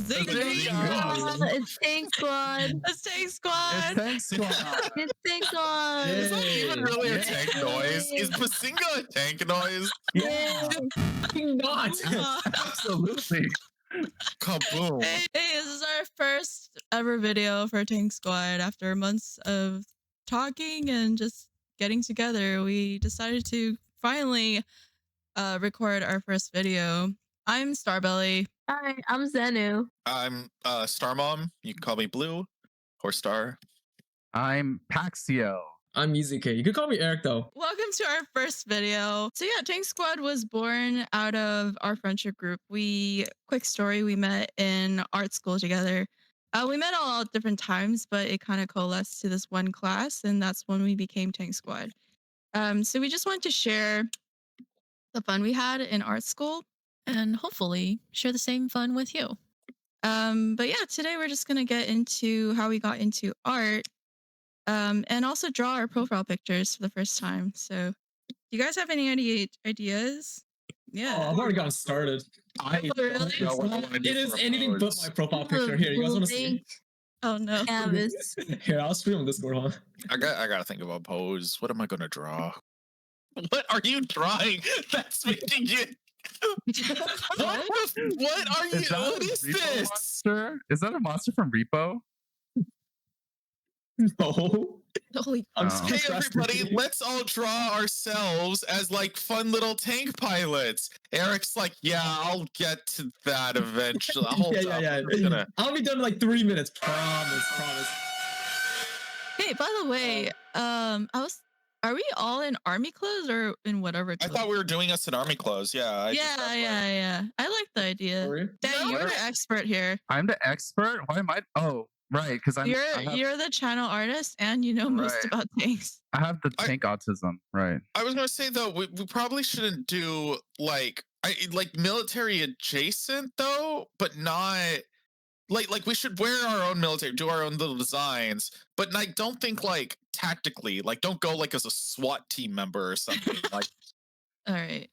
It's Tank Squad. It's Tank Squad. It's Tank Squad. It's Tank Squad. Is that even really a Yay. tank noise? Is Bazinga a tank noise? Yeah, Not. absolutely. Kaboom. Hey, this is our first ever video for Tank Squad. After months of talking and just getting together, we decided to finally record our first video. I'm Starbelly. Hi, I'm Zenu. I'm Star Mom. You can call me Blue or Star. I'm Paxio. I'm Mizuki. You could call me Eric though. Welcome to our first video. So yeah, Tank Squad was born out of our friendship group. Quick story, we met in art school together. We met all at different times, but it kind of coalesced to this one class, and that's when we became Tank Squad. So we just wanted to share the fun we had in art school and hopefully share the same fun with you. But yeah, today we're just going to get into how we got into art. And also draw our profile pictures for the first time. So, do you guys have any ideas? Yeah. Oh, I've already gotten started. Really? It is anything but my profile picture. Here, you guys want to see? Oh no. Canvas. Here, I'll stream on Discord, huh? I gotta think of a pose. What am I gonna draw? What are you drawing? That's making you. What are you? What is this? Monster? Is that a monster from Repo? No. Holy I'm Oh. Hey stressed. everybody, let's all draw ourselves as like fun little tank pilots. Eric's like, yeah, I'll get to that eventually. Hold up. I'm gonna- I'll be done in like 3 minutes. Promise. Hey, by the way, are we all in army clothes or in whatever I clothes? thought we were doing us in army clothes. Yeah. Yeah. I like the idea. Sorry. Dan, you're the expert here. I'm the expert? Why am I? Oh, right, because You're the channel artist and you know most Right. about tanks. I have the tank autism, right? I was gonna say though, we probably shouldn't do like military adjacent though, but not like we should wear our own military, do our own little designs, but I don't think like tactically, like don't go like as a SWAT team member or something. Like All right.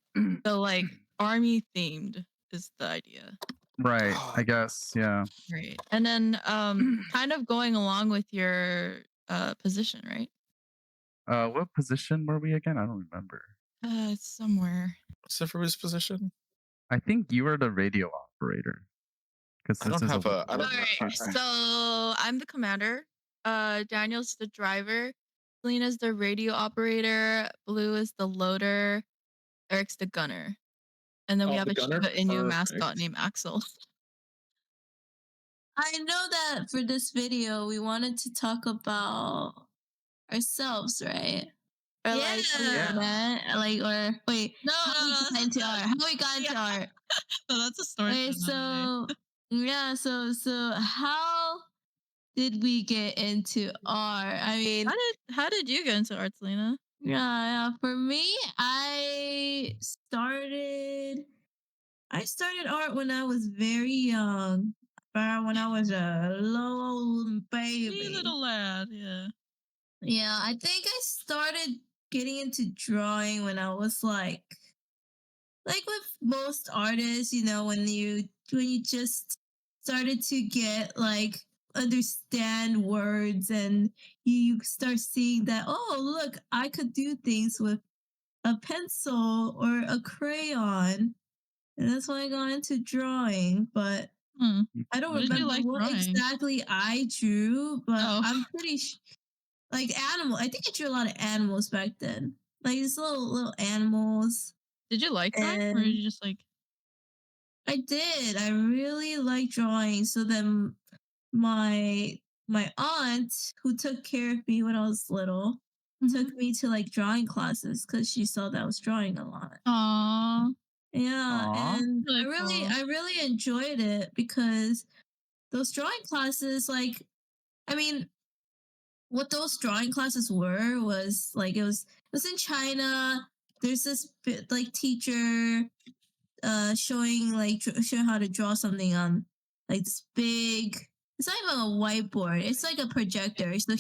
So like army themed is the idea. Right, I guess, yeah. Right. And then kind of going along with your position, right? What position were we again? I don't remember. It's somewhere. what's everybody's position? I think you were the radio operator. Because I don't have a. I All don't right. So I'm the commander. Daniel's the driver. Selena's the radio operator. Blue is the loader. Eric's the gunner. And then we Oh, have the gunner? a new mascot Perfect. named Axel. I know that for this video, we wanted to talk about ourselves, right? Or like, how we Yeah. met, like, or wait, No, how we got into art? How we got into art? No, that's a story. Okay, for another day. so yeah, so how did we get into art? I mean, How did you get into art, Selena? yeah. For me, I started art when I was very young. When I was a little baby. Wee little lad, yeah. Yeah, I think I started getting into drawing when I was like with most artists, you know, when you just started to get like understand words and you start seeing that, oh look, I could do things with a pencil or a crayon. And that's when I got into drawing, but Hmm. I don't What did you remember like what drawing? exactly I drew, but Oh. I'm pretty like animal. I think I drew a lot of animals back then, like these little animals. Did you like drawing, or And- did you just like? I did. I really like drawing. So then my aunt, who took care of me when I was little, took me to like drawing classes because she saw that I was drawing a lot. Aww. Yeah, Aw. and Really I really enjoyed it because those drawing classes, like, I mean, what those drawing classes was like it was in China. There's this like teacher showing how to draw something on like this big. It's not even a whiteboard. It's like a projector. So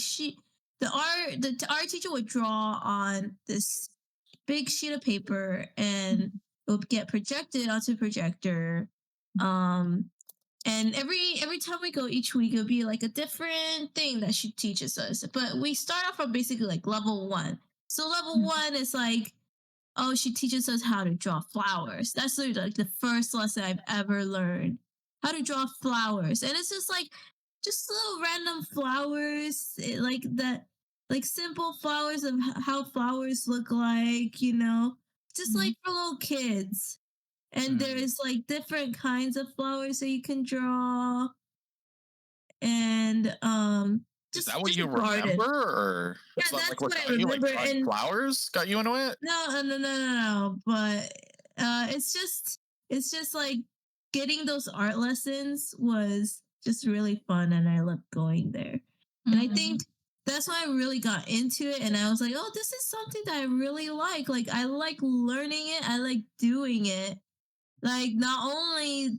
the art teacher would draw on this big sheet of paper and it would get projected onto the projector. And every time we go each week, it'll be like a different thing that she teaches us. But we start off from basically like level 1. So level 1 is like, oh, she teaches us how to draw flowers. That's like the first lesson I've ever learned. How to draw flowers. And it's just little random flowers, like that, like simple flowers of how flowers look like, just like for little kids. And there's like different kinds of flowers that you can draw. And Is just that what just you a garden. remember, or Yeah, is that that's like what what I got you? Like remember. drawing And flowers got you into it? no. But it's just like getting those art lessons was just really fun, and I loved going there. And I think that's why I really got into it, and I was like, oh, this is something that I really like. Like, I like learning it, I like doing it. Like, not only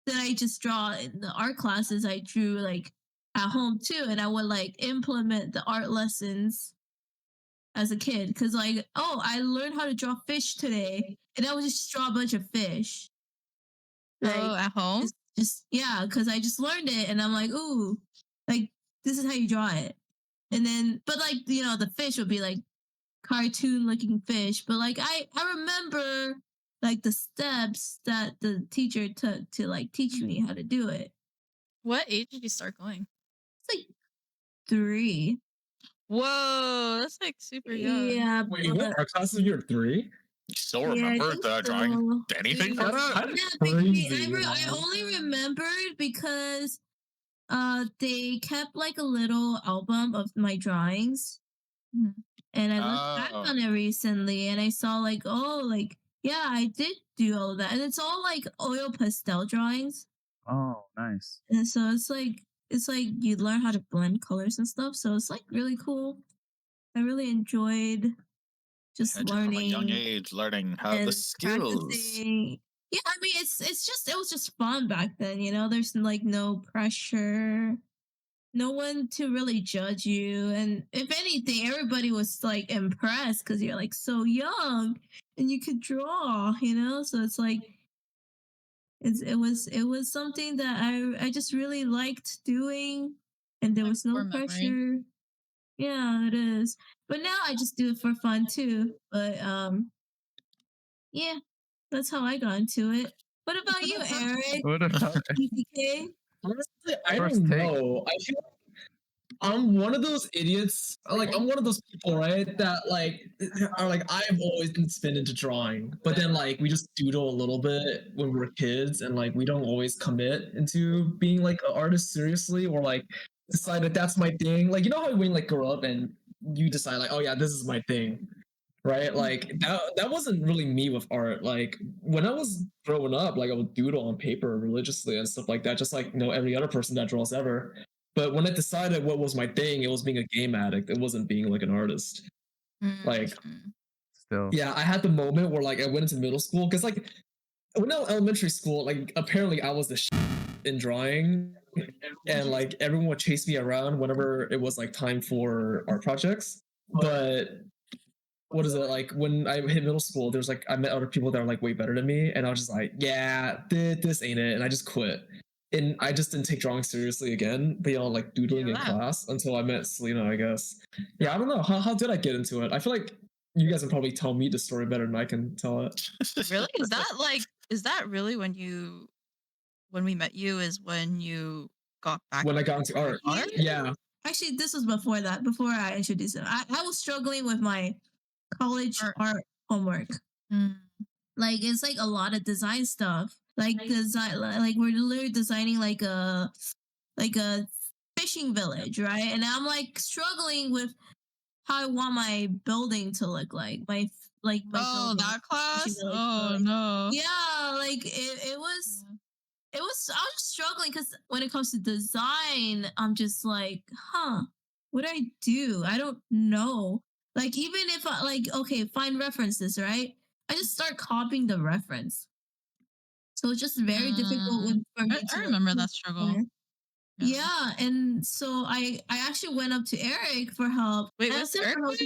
did I just draw in the art classes, I drew like at home too, and I would like implement the art lessons as a kid, because like, oh, I learned how to draw fish today, and I would just draw a bunch of fish. Like, Oh, at home? just yeah, because I just learned it, and I'm like, ooh, like this is how you draw it. And then, but like, the fish would be like cartoon looking fish, but like I remember like the steps that the teacher took to like teach me how to do it. What age did you start going? It's like 3. Whoa, that's like super young. Yeah, Wait, you went art classes when you were 3? You still yeah, I remember think the drawing so. anything Yeah. from that? Yeah, Crazy, I man. only remembered because they kept like a little album of my drawings. And I looked back Oh. on it recently, and I saw like, oh, like, yeah, I did do all of that. And it's all like oil pastel drawings. Oh, nice. And so it's like you learn how to blend colors and stuff. So it's like really cool. I really enjoyed just Had you from a young learning age, learning how and the skills. practicing. Yeah, I mean, it was just fun back then. There's like no pressure, no one to really judge you, and if anything, everybody was like impressed because you're like so young and you could draw. So it's like it was something that I just really liked doing, and there Like was no core memory. pressure. Yeah, it is. But now I just do it for fun too. But yeah, that's how I got into it. What about you, Eric? What about PPK? Honestly, I First don't take. know. I feel like I'm one of those idiots. Like, I'm one of those people, right? That like are like, I've always been into drawing, but then like we just doodle a little bit when we were kids, and like we don't always commit into being like an artist seriously, or like decide that that's my thing. Like, how when like grow up and you decide like, oh yeah, this is my thing, right? Like that wasn't really me with art. Like when I was growing up, like I would doodle on paper religiously and stuff like that, just like every other person that draws ever. But when I decided what was my thing, it was being a game addict. It wasn't being like an artist. Like, Still. yeah, I had the moment where like I went into middle school, because like when I was elementary school, like apparently I was the in drawing, and like everyone would chase me around whenever it was like time for art projects. But what is it, like when I hit middle school, there's like I met other people that are like way better than me, and I was just like, yeah, this ain't it, and I just quit. And I just didn't take drawing seriously again beyond like doodling in class until I met Selena, I guess. Yeah, I don't know. How did I get into it? I feel like you guys can probably tell me the story better than I can tell it. Really? Is that really when we met you, is when you got back? When I got into art. Yeah. Actually, this was before that, before I introduced him. I was struggling with my college art homework. Like, it's like a lot of design stuff. Like design, like we're literally designing like a fishing village, right? And I'm like struggling with how I want my building to look like. My oh, building, that class? village, Oh no. Yeah, like it was. I was just struggling because when it comes to design, I'm just like, what do I do? I don't know. Like, even if I like, okay, find references, right? I just start copying the reference. So it's just very difficult for me I remember that struggle. Yeah, and so I actually went up to Eric for help. Wait, was Eric going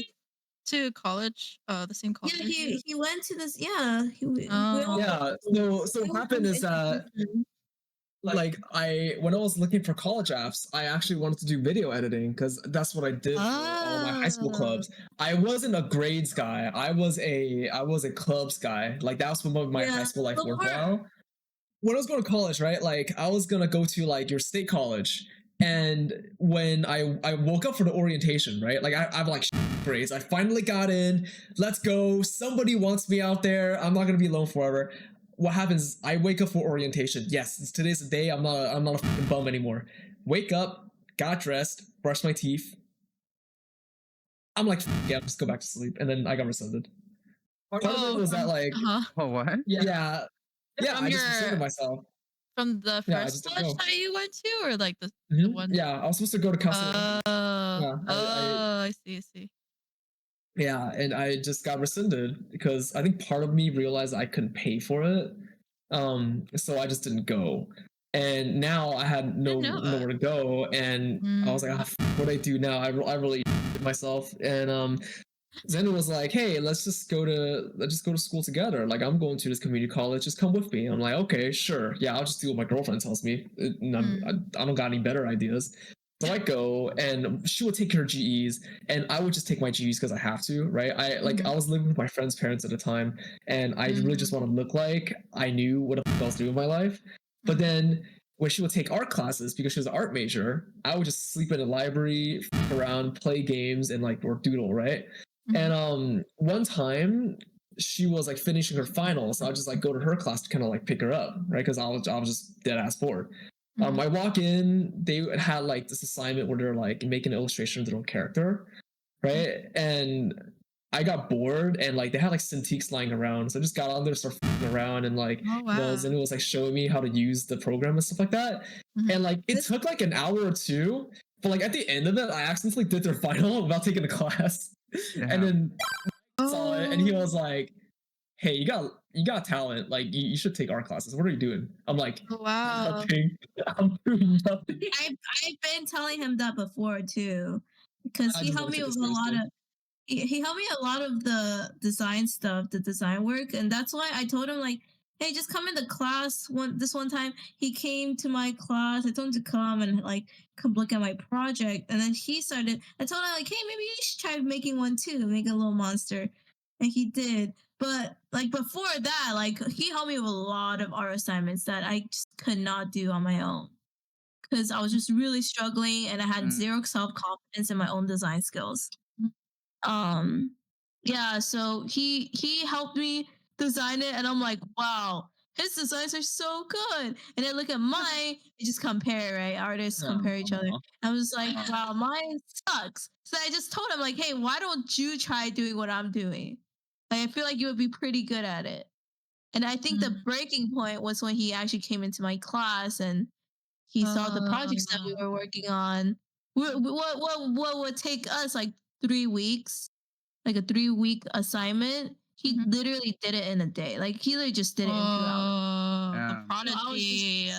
to college? The same college? Yeah, he went to this. Yeah, yeah. So what happened is that like when I was looking for college apps, I actually wanted to do video editing because that's what I did for all my high school clubs. I wasn't a grades guy. I was a clubs guy. Like that was what my high school life but worked we're- well. When I was going to college, right? Like I was gonna go to like your state college, and when I woke up for the orientation, right? Like I'm like grades. I finally got in. Let's go. Somebody wants me out there. I'm not gonna be alone forever. What happens? I wake up for orientation. Yes, today's the day. I'm not a fucking bum anymore. Wake up, got dressed, brushed my teeth. I'm like, yeah, just go back to sleep, and then I got rescinded. Part of it was that like, Oh, what? yeah, From I just your- rescinded myself. From the Yeah, I first just didn't college know. that you went to, or like the Mhm. one? Yeah, I was supposed to go to Castleton. I see. Yeah, and I just got rescinded because I think part of me realized I couldn't pay for it. So I just didn't go. And now I had know that. nowhere to go, and I was like, what do I do now? I really myself. And Xander was like, hey, let's just go to school together. Like I'm going to this community college, just come with me. I'm like, okay, sure. Yeah, I'll just do what my girlfriend tells me. I don't got any better ideas. So I go, and she would take her GEs, and I would just take my GEs because I have to, right? I was living with my friend's parents at the time, and I really just want to look like I knew what the fuck I was doing with my life. But then when she would take art classes, because she was an art major, I would just sleep in the library, f around, play games, and like work doodle, right? And one time she was like finishing her finals, so I'll just like go to her class to kind of like pick her up, right? Because I was just dead ass bored. I walk in, they had like this assignment where they're like making an illustration of their own character, right? And I got bored, and like they had like Cintiqs lying around, so I just got on there, started f***ing around, and like and it was like showing me how to use the program and stuff like that. And like it took like an hour or two, but like at the end of it, I accidentally did their final without taking the class. And then saw it, and he was like, hey, you got talent, like you should take art classes. What are you doing? I'm like, Wow. nothing. I'm doing nothing. I've been telling him that before too, because I he just helped wanna me take with it a lot seriously. of he helped me a lot of the design stuff, the design work, and that's why I told him like, hey, just come into class. This one time he came to my class. I told him to come and like come look at my project, and then he started. I told him like, hey, maybe you should try making one too, make a little monster, and he did. But like before that, like he helped me with a lot of art assignments that I just could not do on my own because I was just really struggling and I had zero self confidence in my own design skills. Yeah, so he helped me design it, and I'm like, wow, his designs are so good. And then look at mine, you just compare, right? Artists compare each other. I was like, wow, mine sucks. So I just told him like, hey, why don't you try doing what I'm doing? Like, I feel like you would be pretty good at it. And I think the breaking point was when he actually came into my class and he saw the projects that we were working on. What would take us like 3 weeks, like a 3-week assignment, he literally did it in a day. Like he literally just did it in 2 hours. The Yeah. prodigy.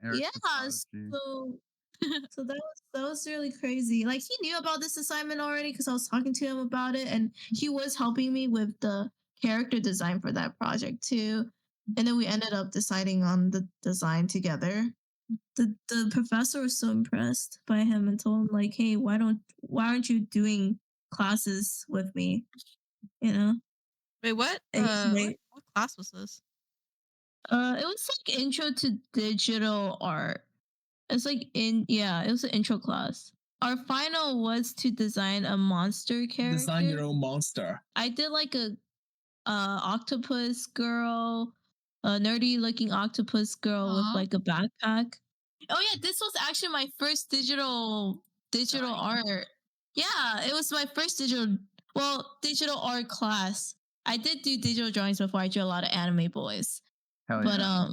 Eric's the prodigy. So that was really crazy. Like he knew about this assignment already because I was talking to him about it, and he was helping me with the character design for that project too. And then we ended up deciding on the design together. The professor was so impressed by him and told him like, hey, why aren't you doing classes with me? You know? Wait, what? And he's like, What class was this? it was like intro to digital art. It's like it was an intro class. Our final was to design a monster character. Design your own monster. I did like a octopus girl, a nerdy looking octopus girl with like a backpack. Oh yeah, this was actually my first digital art. Yeah, it was my first digital art class. I did do digital drawings before. I drew a lot of anime boys. Hell But yeah.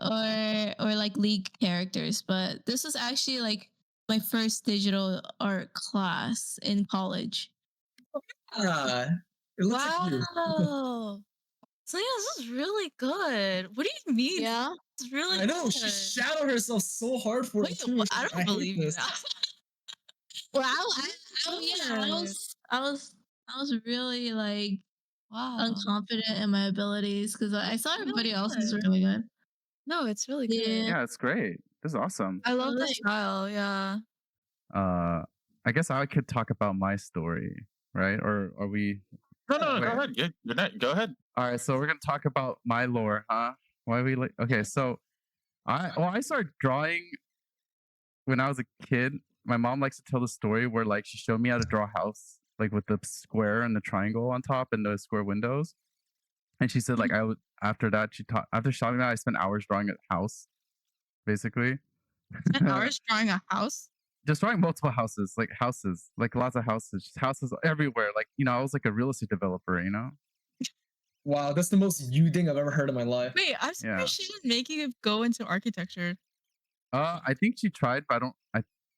or like or like league characters, but this was actually like my first digital art class in college. It looks like you. Wow. So yeah, this is really good. What do you mean? Yeah. It's really I know good. she shadowed herself so hard for it Wait, too. what? I don't hate believe you this. now. Well, I was really like Wow. unconfident in my abilities because I saw everybody else was good. really good. No, it's really good. Yeah. Yeah, it's great. This is awesome. I love the Like- style. Yeah. I guess I could talk about my story, right? Or are we? No, go Wait. ahead. Go ahead. All right, so we're gonna talk about my lore, huh? Why we like? Okay, so I started drawing when I was a kid. My mom likes to tell the story where like she showed me how to draw a house, like with the square and the triangle on top and the square windows. And she said like I would after that she taught after showing me that I spent hours drawing a house, basically. Spent hours drawing a house. Just drawing multiple houses, like lots of houses, just houses everywhere. Like, you know, I was like a real estate developer, you know? Wow, that's the most you thing I've ever heard in my life. Wait, I'm surprised she didn't make you go into architecture. I think she tried, but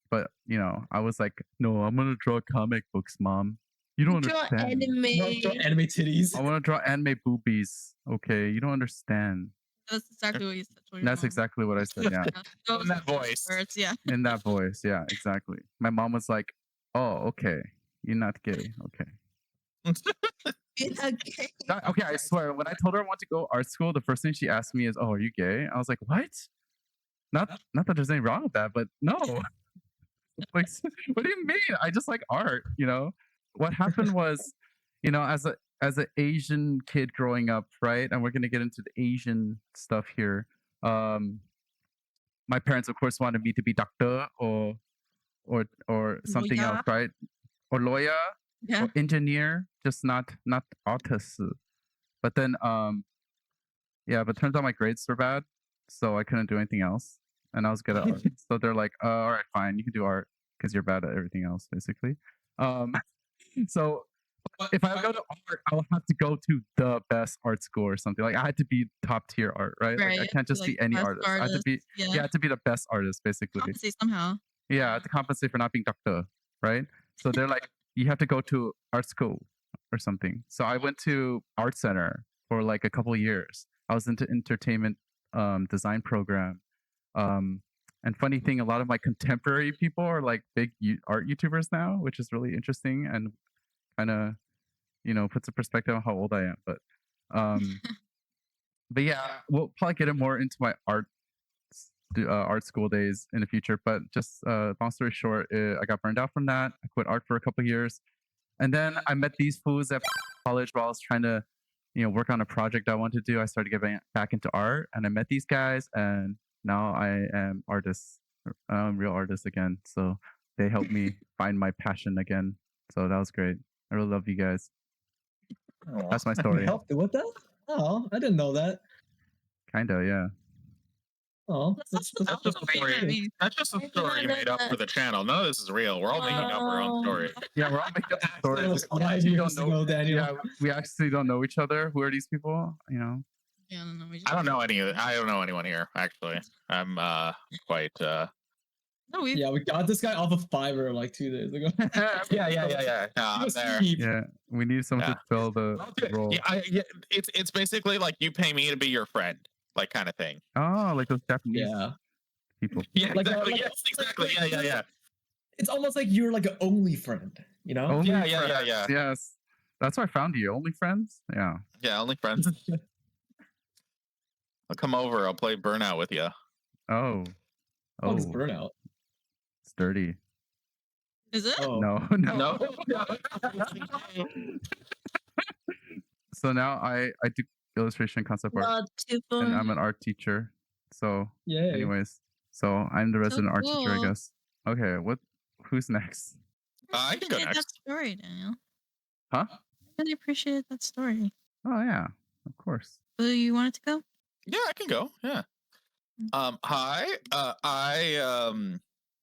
but you know, I was like, no, I'm gonna draw comic books, mom. You don't Draw understand. Anime titties. I want to draw anime boobies. Okay, you don't understand. That's exactly what you said. told your That's mom. exactly what I said. Yeah, Those In that are the voice. Words, yeah. in that voice. Yeah, exactly. My mom was like, "Oh, okay, you're not gay. Okay." Okay. Okay, I swear. When I told her I want to go art school, the first thing she asked me is, "Oh, are you gay?" I was like, "What? Not that there's anything wrong with that, but no." Like, what do you mean? I just like art. You know, what happened was, you know, as an Asian kid growing up, right? And we're gonna get into the Asian stuff here. My parents, of course, wanted me to be doctor or something else, Lawyer. right? Or lawyer Yeah. or engineer, just not artist. But then, yeah, but turns out my grades were bad, so I couldn't do anything else, and I was good at art. So they're like, "All right, fine, you can do art because you're bad at everything else, basically." So if I go to art, I will have to go to the best art school or something. Like I had to be top tier art, right? Like, I Right, can't just like be any best artist. I had to be Yeah. yeah, I had to be the best artist, basically. Compensate somehow. Yeah, I had to compensate for not being doctor, right? So they're like, you have to go to art school or something. So I went to art center for like a couple years. I was into entertainment design program. And funny thing, a lot of my contemporary people are like big art YouTubers now, which is really interesting and kind of, you know, puts a perspective on how old I am. But yeah, we'll probably get more into my art school days in the future. But just long story short, I got burned out from that. I quit art for a couple years, and then I met these fools at college while I was trying to, you know, work on a project I wanted to do. I started getting back into art, and I met these guys, and now I am real artist again. So they helped me find my passion again. So that was great. I really love you guys. That's my You story. helped with that? Oh, I didn't know that. Kinda, yeah. Oh, That's that's also just the way story. I mean, That's just a I did story not you know made up that. for the channel. None of this is real. We're all making up our own story. Yeah, we're all making up That stories. was We 5 actually years don't know- ago, Daniel. Yeah, we actually don't know each other. Who are these people? You know? yeah, I don't know. I don't know I don't know anyone here, actually. I'm quite No, we Yeah, we got this guy off of Fiverr like 2 days ago. yeah. He I'm was there. cheap. Yeah, we need someone Yeah. to fill the role. Yeah, it's basically like you pay me to be your friend, like kind of thing. Oh, like those Japanese Yeah. people. Yeah, Like, exactly. like- Yes, exactly. Yeah. It's almost like you're like an only friend, you know? Only Yeah. friends, Yes, that's where I found you. Only friends. Yeah. Yeah, only friends. I'll come over. I'll play Burnout with you. Oh. Oh, it's Oh, burnout. it's dirty. is it? Oh, No, no. So now I do illustration concept art, Not too and I'm fun. an art teacher. So, yay. anyways, so I'm the resident art teacher, I cool. guess. Okay, who's next? I can go appreciated next. that story, Daniel. Huh? I really appreciated that story. Oh yeah, of course. So you wanted to go? Yeah, I can go. Yeah. Mm. Hi.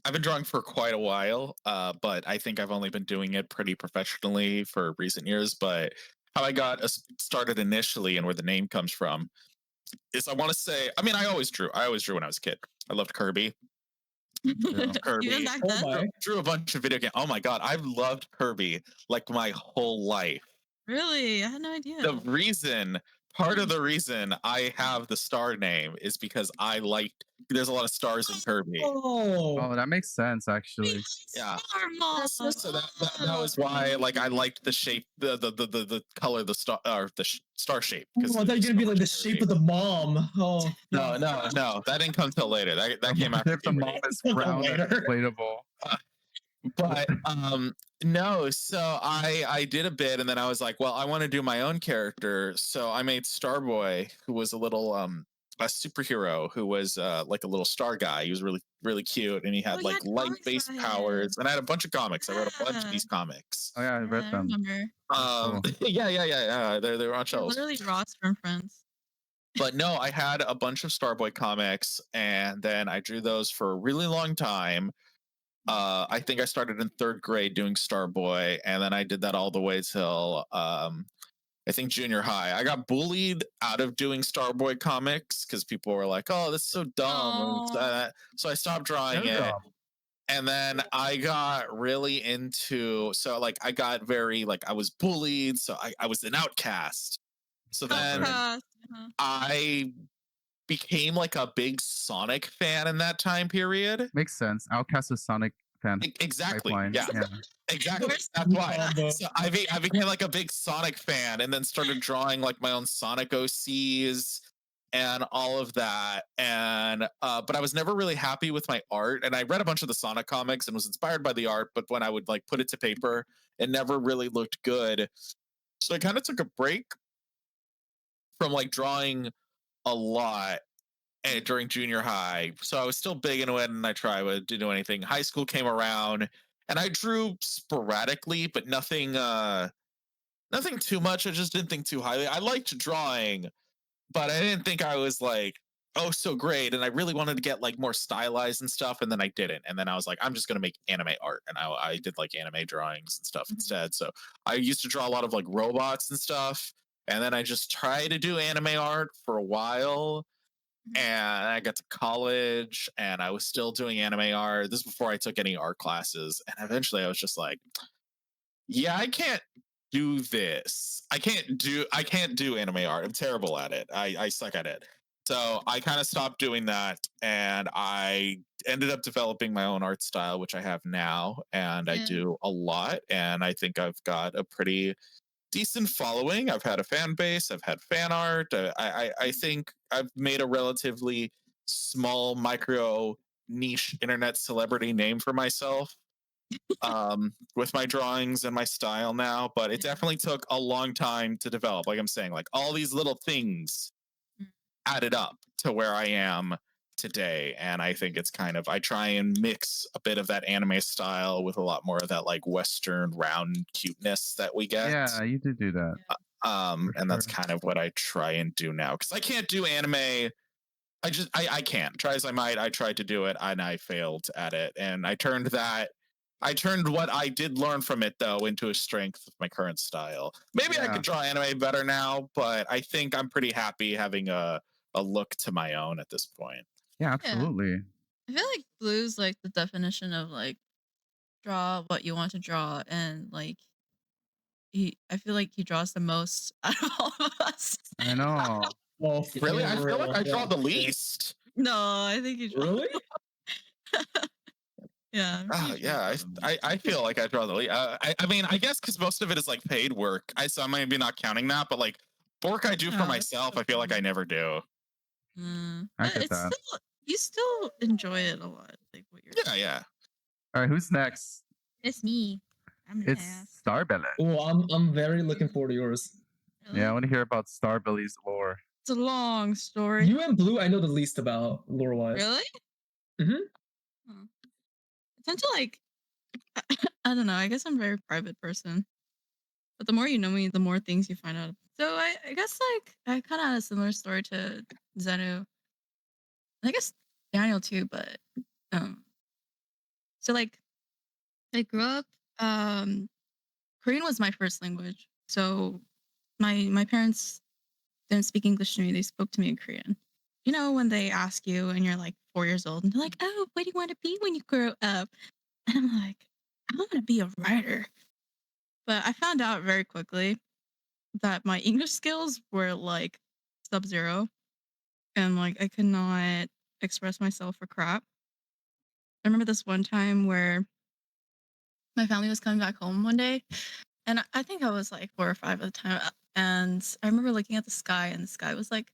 I've been drawing for quite a while, but I think I've only been doing it pretty professionally for recent years. But how I got started initially and where the name comes from is I want to say, I mean, I always drew. I always drew when I was a kid. I loved Kirby. Kirby. Even back Oh then? my. Drew a bunch of video games. Oh my god, I've loved Kirby like my whole life. Really? I had no idea. The reason part of the reason I have the star name is because I liked. There's a lot of stars in Kirby. Oh, Oh, that makes sense actually. Yeah. Star Mom. So that was why like I liked the shape, the color, the star or the star shape. I thought you were gonna be like the shape of the mom. Oh No, that didn't come till later. That came after If the mom puberty. is round and Later. inflatable. But no, so I did a bit and then I was like, well, I want to do my own character. So I made Starboy, who was a little a superhero who was like a little star guy. He was really cute and he had Oh, like yeah, light-based comics about powers. And I had a bunch of comics. I wrote a bunch of Yeah. these comics. Oh yeah, I read I them. remember. Um cool. yeah. They were on They're shelves. literally Ross from Friends. But no, I had a bunch of Starboy comics and then I drew those for a really long time. I think I started in 3rd grade doing Starboy, and then I did that all the way till I think junior high. I got bullied out of doing Starboy comics because people were like, "Oh, this is so dumb," so I stopped drawing You're it. dumb. And then I got really into like I got very like I was bullied, so I was an outcast. So then Outcast. I became like a big Sonic fan in that time period. Makes sense. Outcast is Sonic fan Exactly. pipeline. Yeah. Exactly. Where's That's why. Combo. So I became like a big Sonic fan and then started drawing like my own Sonic OCs and all of that. And but I was never really happy with my art. And I read a bunch of the Sonic comics and was inspired by the art, but when I would like put it to paper, it never really looked good. So I kind of took a break from like drawing a lot during junior high. So I was still big into it and I tried to do anything. High school came around and I drew sporadically, but nothing too much. I just didn't think too highly. I liked drawing, but I didn't think I was like, oh, so great. And I really wanted to get like more stylized and stuff. And then I didn't. And then I was like, I'm just going to make anime art. And I did like anime drawings and stuff instead. So I used to draw a lot of like robots and stuff. And then I just tried to do anime art for a while. And I got to college and I was still doing anime art. This is before I took any art classes. And eventually I was just like, yeah, I can't do this. I can't do anime art. I'm terrible at it. I suck at it. So I kind of stopped doing that and I ended up developing my own art style, which I have now. And I do a lot. And I think I've got a pretty decent following. I've had a fan base. I've had fan art. I think I've made a relatively small micro niche internet celebrity name for myself with my drawings and my style now. But it definitely took a long time to develop. Like I'm saying, like all these little things added up to where I am today. And I think it's kind of I try and mix a bit of that anime style with a lot more of that like Western round cuteness that we get. Yeah, you did do that. And that's kind of what I try and do now because I can't do anime. I can't. Try as I might, I tried to do it and I failed at it. And I turned what I did learn from it though into a strength of my current style. Maybe I could draw anime better now, but I think I'm pretty happy having a look to my own at this point. Yeah, absolutely. I feel like Blue's like the definition of like draw what you want to draw and like I feel like he draws the most out of all of us. I know. Well, Really? I feel like I draw yeah. the least. No, I think you draw. Really? Yeah. I feel like I draw the least. I mean, I guess because most of it is like paid work. So I might be not counting that, but like work I do for that's myself, so I feel like I funny. never do. I But get it's that. still you still enjoy it a lot, like what you're Yeah. All right, who's next? It's me. I'm gonna It's ask. Starbelly. Oh, I'm very looking forward to yours. Yeah, I want to hear about Starbelly's lore. It's a long story. You and Blue, I know the least about lore wise. Really? Mhm. I tend to like I don't know, I guess I'm a very private person. But the more you know me, the more things you find out. So I guess like I kinda had a similar story to Zenu. I guess Daniel too, but so like I grew up Korean was my first language. So my parents didn't speak English to me, they spoke to me in Korean. You know, when they ask you and you're like 4 years old and they're like, oh, what do you want to be when you grow up? And I'm like, I want to be a writer. But I found out very quickly that my English skills were like Sub-Zero, and like I could not express myself for crap. I remember this one time where my family was coming back home one day, and I think I was like 4 or 5 at the time, and I remember looking at the sky, and the sky was like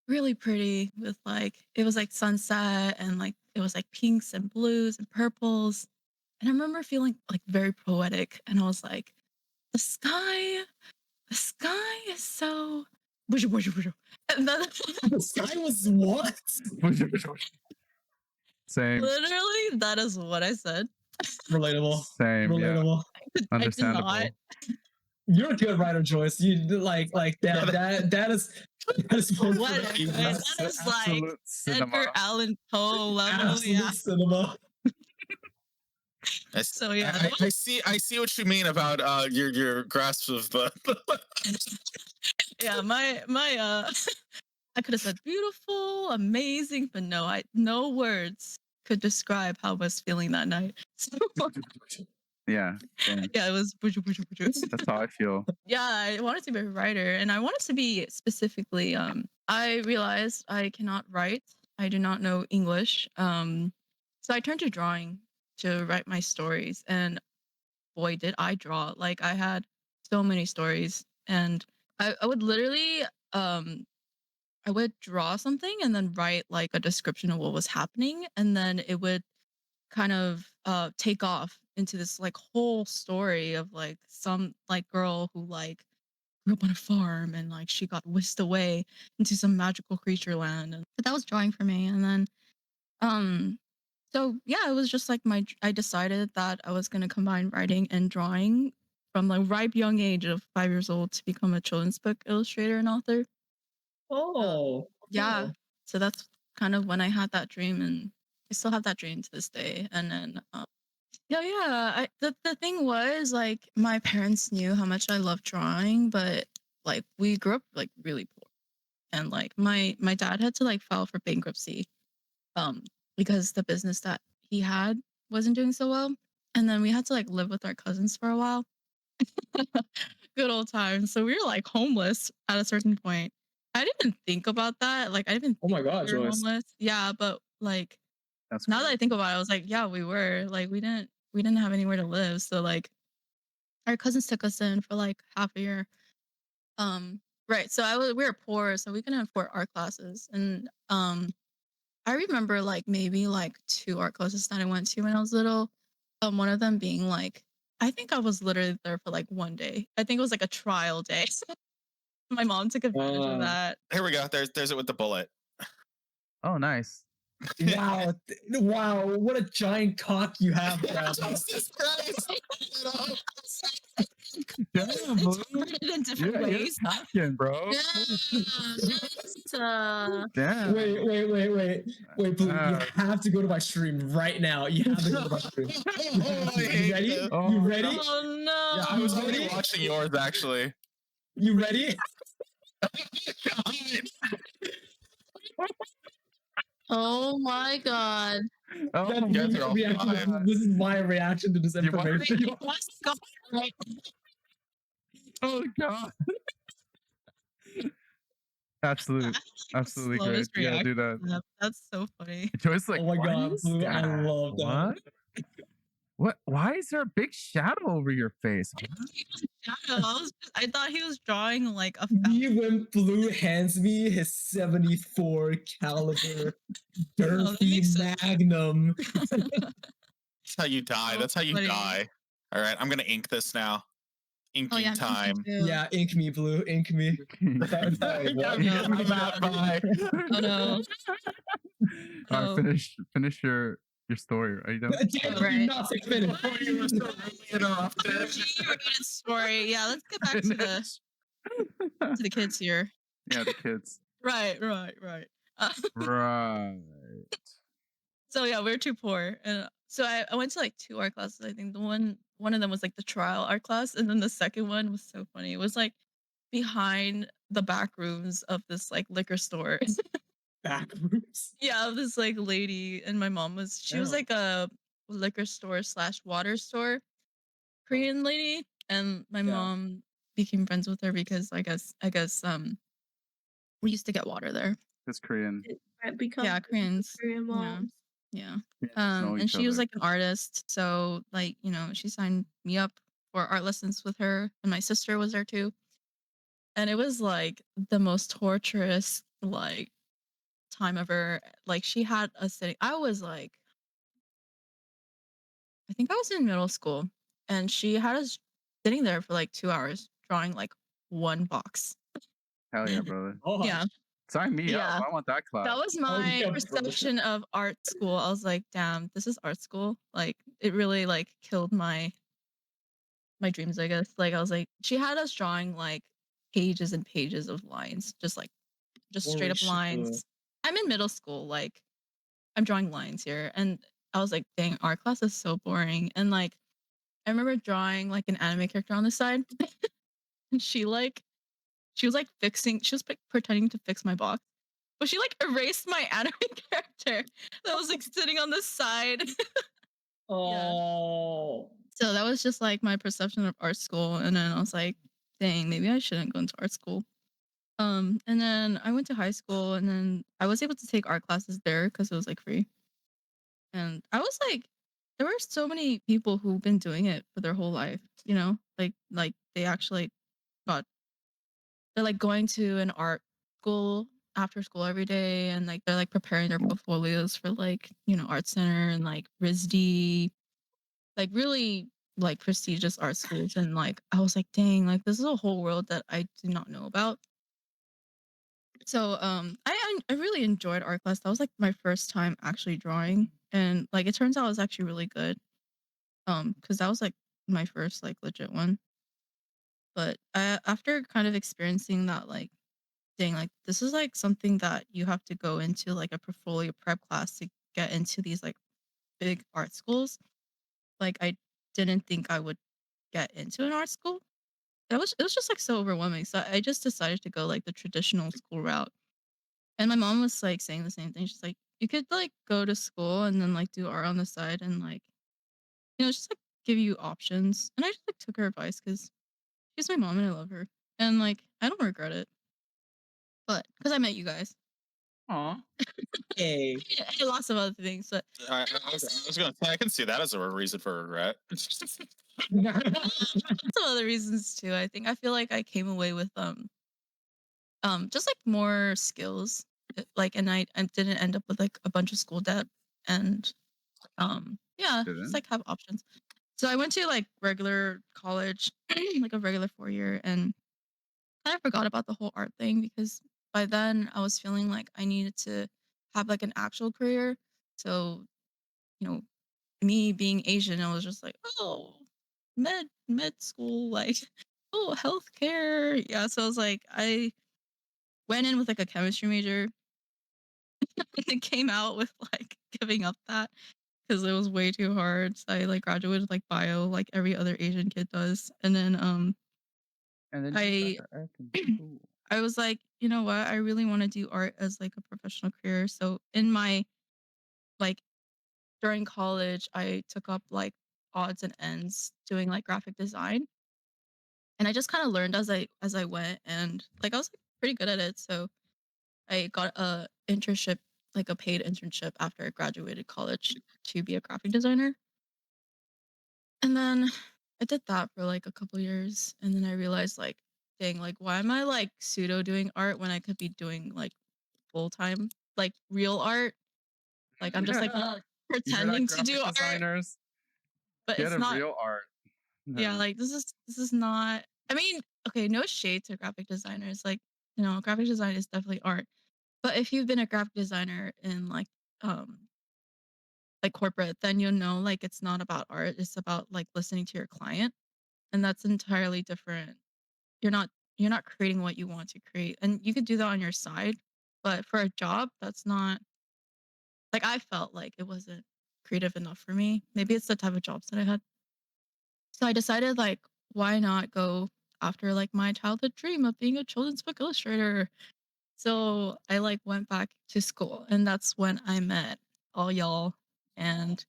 really pretty with like it was like sunset and like it was like pinks and blues and purples. And I remember feeling like very poetic, and I was like, the sky, the sky is so and then The sky was what? Same, literally that is what I said. Relatable. same, yeah, Relatable. I did understandable. not. You're a good writer, Joyce. You like that is one for What? the ages. That is like Absolute cinema. Edgar Allan Poe level. Absolute Yeah. cinema. So yeah, I see what you mean about your grasp of the yeah, my I could have said beautiful, amazing, but no words could describe how I was feeling that night. So Yeah, same. yeah, it was That's how I feel. yeah, I wanted to be a writer, and I wanted to be specifically I realized I cannot write. I do not know English. So I turned to drawing to write my stories, and boy did I draw. Like I had so many stories, and I would literally I would draw something and then write like a description of what was happening, and then it would kind of take off into this like whole story of like some like girl who like grew up on a farm and like she got whisked away into some magical creature land. And but that was drawing for me. And then um so yeah, it was just like I decided that I was going to combine writing and drawing from like ripe young age of 5 years old to become a children's book illustrator and author. Oh. Yeah. cool. So that's kind of when I had that dream, and I still have that dream to this day. And then yeah, the thing was like my parents knew how much I loved drawing, but like we grew up like really poor. And like my dad had to like file for bankruptcy um because the business that he had wasn't doing so well. And then we had to like live with our cousins for a while. Good old times. So we were like homeless at a certain point. I didn't even think about that. Like I didn't Oh my think god, we were Joyce. homeless. Yeah, but like That's now that I great. think about it, I was like, yeah, we were. Like we didn't have anywhere to live. So like our cousins took us in for like half a year. Right. So we were poor, so we couldn't afford art classes. And I remember like maybe like 2 art classes that I went to when I was little. One of them being like I think I was literally there for like one day. I think it was like a trial day. So my mom took advantage of that. Here we go. There's it with the bullet. Oh, nice. Wow. Wow. What a giant cock you have, Brad. Jesus Christ! Damn, Blue. Interpreted in different Yeah, you're ways. packing, bro. Yeah, that's, Damn. Wait, Blue, you Uh, have to go to my stream right now. You have to go to my stream. You have to. You ready? Oh, You ready? Oh no! Yeah, I was You already ready? watching yours actually. You ready? oh my god. oh That's my guys my are all reaction. fine. This is my reaction to this You want- information. Oh god. Absolutely Slowest great. Yeah, do that. reaction. That's so funny. Joy's like, Oh my "What god, is Blue, I that? love that. What? Why is there a big shadow over your face? I thought he was drawing like a Me when Blue hands me his 74 caliber that Durfee makes sense. Magnum. That's how you die. So That's how you funny. die. All right, I'm gonna ink this now. Inking Oh yeah, time. me too. Yeah, ink me, Blue, ink me. Sorry, Yeah, what? yeah, I'm not by. Oh no. All Oh. right, finish your story. Are you done? Daniel, Right. do not say finish. You were so rudely interrupted. Related story. Yeah, let's get back to the kids here. Yeah, the kids. Right. Uh, Right. so yeah, we were too poor, and so I went to like 2 art classes. I think the one of them was like the trial art class, and then the second one was so funny. It was like behind the back rooms of this like liquor store. Back rooms. Yeah, of this like lady, and my mom was she was Yeah. like a liquor store slash water store Korean lady, and my Yeah. mom became friends with her because I guess We used to get water there. It's Korean. Right, become Yeah, Koreans. Korean Yeah. moms. Yeah. Koreans just know And each she was other. like an artist, so like, you know, she signed me up for art lessons with her, and my sister was there too. And it was like the most torturous like time ever. Like she had us sitting. I was like, I think I was in middle school, and she had us sitting there for like 2 hours drawing like one box. Hell yeah, brother. Oh, Yeah. Sign me Yeah. up. I want that class. That was Oh, my yeah, bro. perception of art school. I was like, damn, this is art school. Like it really like killed my dreams, I guess. Like I was like, she had us drawing like pages and pages of lines, just straight Holy up shit. lines. I'm in middle school, like I'm drawing lines here. And I was like, dang, art class is so boring. And like I remember drawing like an anime character on the side. And she was like pretending to fix my box. But she like erased my anime character that was like sitting on the side. Oh. So that was just like my perception of art school. And then I was like, dang, maybe I shouldn't go into art school. And then I went to high school, and then I was able to take art classes there because it was like free. And I was like, there were so many people who've been doing it for their whole life, you know, like they actually got they're like going to an art school after school every day, and like they're like preparing their portfolios for like, you know, art center and like RISD, like really like prestigious art schools. And like I was like, dang, like this is a whole world that I did not know about. So I really enjoyed art class. That was like my first time actually drawing, and like it turns out I was actually really good. Because that was like my first like legit one. But after kind of experiencing that, like, dang, like this is like something that you have to go into like a portfolio prep class to get into these like big art schools. Like I didn't think I would get into an art school. It was just like so overwhelming. So I just decided to go like the traditional school route. And my mom was like saying the same thing. She's like, you could like go to school and then like do art on the side, and like, you know, just like give you options. And I just like took her advice because she's my mom and I love her. And like I don't regret it. But because I met you guys. Aw. Hey. And lots of other things. But I was gonna say I can see that as a reason for regret. some other reasons too. I feel like I came away with just like more skills. Like, and I didn't end up with like a bunch of school debt. And yeah, just Didn't? like have options. So I went to like regular college, like a regular 4 year, and kind of forgot about the whole art thing because by then I was feeling like I needed to have like an actual career. So, you know, me being Asian, I was just like, oh, med school, like, oh, healthcare. Yeah. So I was like, I went in with like a chemistry major and came out with like giving up that because it was way too hard. So I like graduated like bio, like every other Asian kid does. And then And then I you got the acting school. I was like, you know what? I really want to do art as like a professional career. So in my like during college, I took up like odds and ends doing like graphic design. And I just kind of learned as I went, and like I was like, pretty good at it. So I got a internship, like a paid internship after I graduated college to be a graphic designer. And then I did that for like a couple years, and then I realized like, dang, like why am I like pseudo doing art when I could be doing like full time like real art? Like I'm just like You heard pretending that, to do graphic art, designers? but Get it's a not. real art. Yeah, like this is not. I mean, okay, no shade to graphic designers. Like, you know, graphic design is definitely art. But if you've been a graphic designer in um like corporate, then you'll know like it's not about art. It's about like listening to your client, and that's entirely different. You're not you're not creating what you want to create, and you could do that on your side. But for a job, that's not like I felt like it wasn't creative enough for me. Maybe it's the type of jobs that I had. So I decided like why not go after like my childhood dream of being a children's book illustrator. So I like went back to school, and that's when I met all y'all. And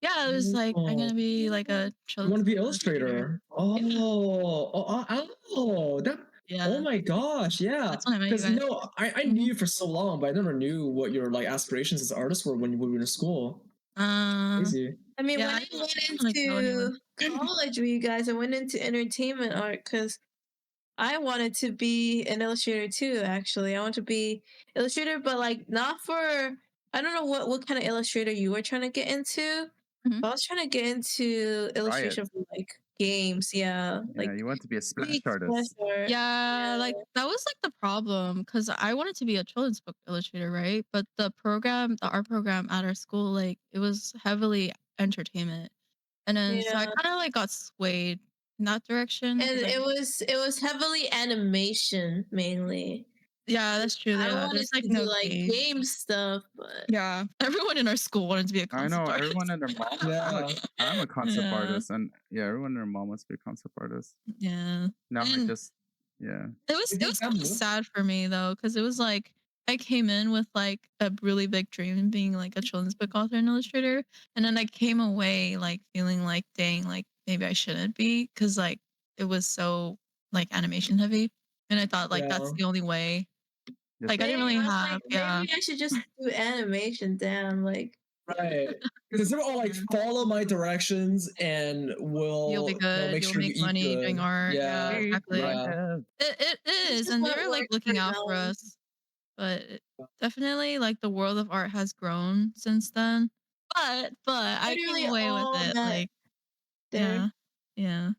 yeah, it was like I'm Oh, gonna be like a you want children's to be book illustrator. illustrator? Oh, Yeah. oh, that Yeah. Oh my gosh, yeah. That's when I met you Because you guys. know, I knew you for so long, but I never knew what your like aspirations as artists were when you were in school. Uh, Crazy. I mean, yeah, when I I went didn't like know anyone. into college with you guys, I went into entertainment art because I wanted to be an illustrator too. Actually, I want to be illustrator, but like not for. I don't know what kind of illustrator you were trying to get into. Mhm. But I was trying to get into Riot. illustration for like games. Yeah, Yeah, like you want to be a splash big artist. splash art. Yeah, like that was like the problem because I wanted to be a children's book illustrator, right? But the program, the art program at our school, like it was heavily entertainment. And then so I Yeah. kind of like got swayed in that direction. And 'Cause I, it was heavily animation mainly. yeah, that's true. I Yeah, wanted there's like to do no like games. game stuff, but Yeah, everyone in our school wanted to be a I know concept artist. everyone and their mom. Yeah. I'm a concept Yeah. artist, and yeah, everyone and their mom wants to be a concept artist. Yeah. Now I And just yeah. it think was that kind of move- sad for me though, because it was like I came in with like a really big dream in being like a children's book author and illustrator, and then I came away like feeling like, dang, like maybe I shouldn't be, because like it was so like animation heavy, and I thought like that's Yeah. the only way. Yes, Like I didn't really I was have, like, yeah, maybe I should just do animation. Damn, like Right. Because they're all like, follow my directions and we'll you'll be good, make you'll sure you make eat money good. doing art. Yeah, Yeah. exactly. Yeah. It this is, is and what they're like worked looking for out for now. us. But definitely like the world of art has grown since then. But I came Literally away with all it that like, there. yeah. Yeah.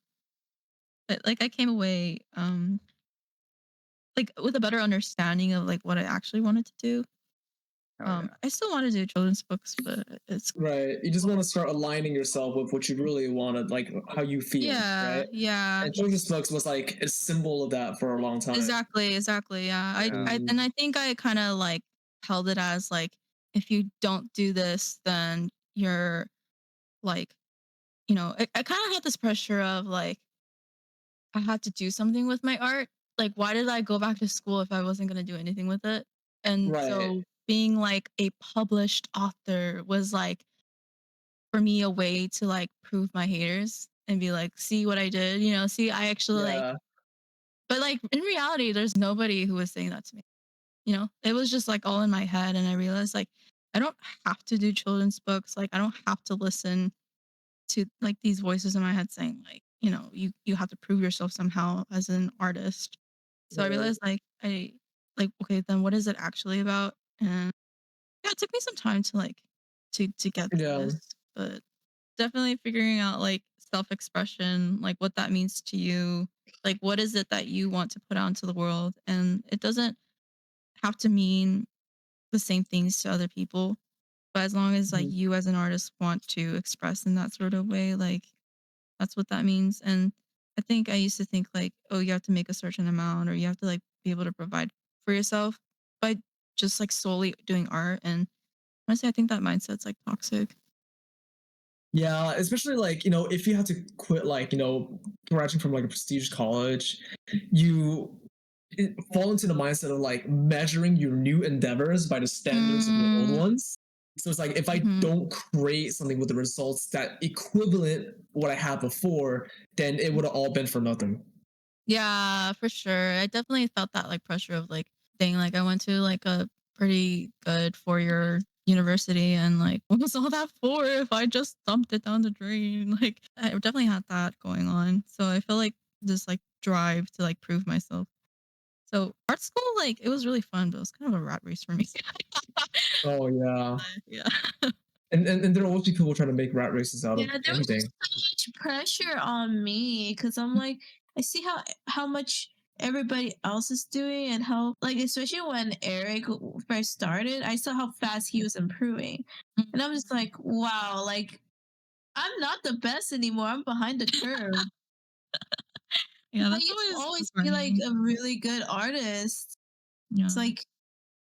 But like I came away like with a better understanding of like what I actually wanted to do. oh, yeah. I still want to do children's books, but it's Right. You just want to start aligning yourself with what you really wanted, like how you feel, yeah, right? yeah. And children's books was like a symbol of that for a long time. Exactly. Yeah. Yeah. And I think I kind of like held it as like if you don't do this, then you're like, I kind of had this pressure of like I had to do something with my art. Like, why did I go back to school if I wasn't going to do anything with it? And Right. so being like a published author was like for me a way to like prove my haters and be like, see what I did, see, I actually like, Yeah. but like in reality, there's nobody who was saying that to me. It was just like all in my head. And I realized like, I don't have to do children's books. Like, I don't have to listen to like these voices in my head saying like, you have to prove yourself somehow as an artist. So I Right. realized like okay, then what is it actually about? And yeah, it took me some time to like to get to Yeah. this, but definitely figuring out like self-expression, like what that means to you, like what is it that you want to put out into the world, and it doesn't have to mean the same things to other people, but as long as like Mhm. you as an artist want to express in that sort of way, like that's what that means. And I think I used to think like, oh, you have to make a certain amount or you have to like be able to provide for yourself by just like solely doing art. And honestly, I think that mindset's like toxic. Yeah, especially like, if you had to quit like, graduating from like a prestigious college, you fall into the mindset of like measuring your new endeavors by the standards of your old Mm, ones. So it's like if I mhm. don't create something with the results that equivalent what I had before, then it would have all been for nothing. Yeah, for sure. I definitely felt that like pressure of like, dang, like I went to like a pretty good 4-year university and like what was all that for if I just dumped it down the drain? Like I definitely had that going on. So I feel like this like drive to like prove myself. So art school, like it was really fun, but it was kind of a rat race for me. Oh yeah. Yeah. And there will always be people trying to make rat races out of Yeah, there was anything. just so much pressure on me because I'm like, I see how much everybody else is doing and how like especially when Eric first started, I saw how fast he was improving, and I'm just like, wow, like I'm not the best anymore. I'm behind the curve. Yeah, I that's used to always always be like funny. a really good artist. Yeah. It's like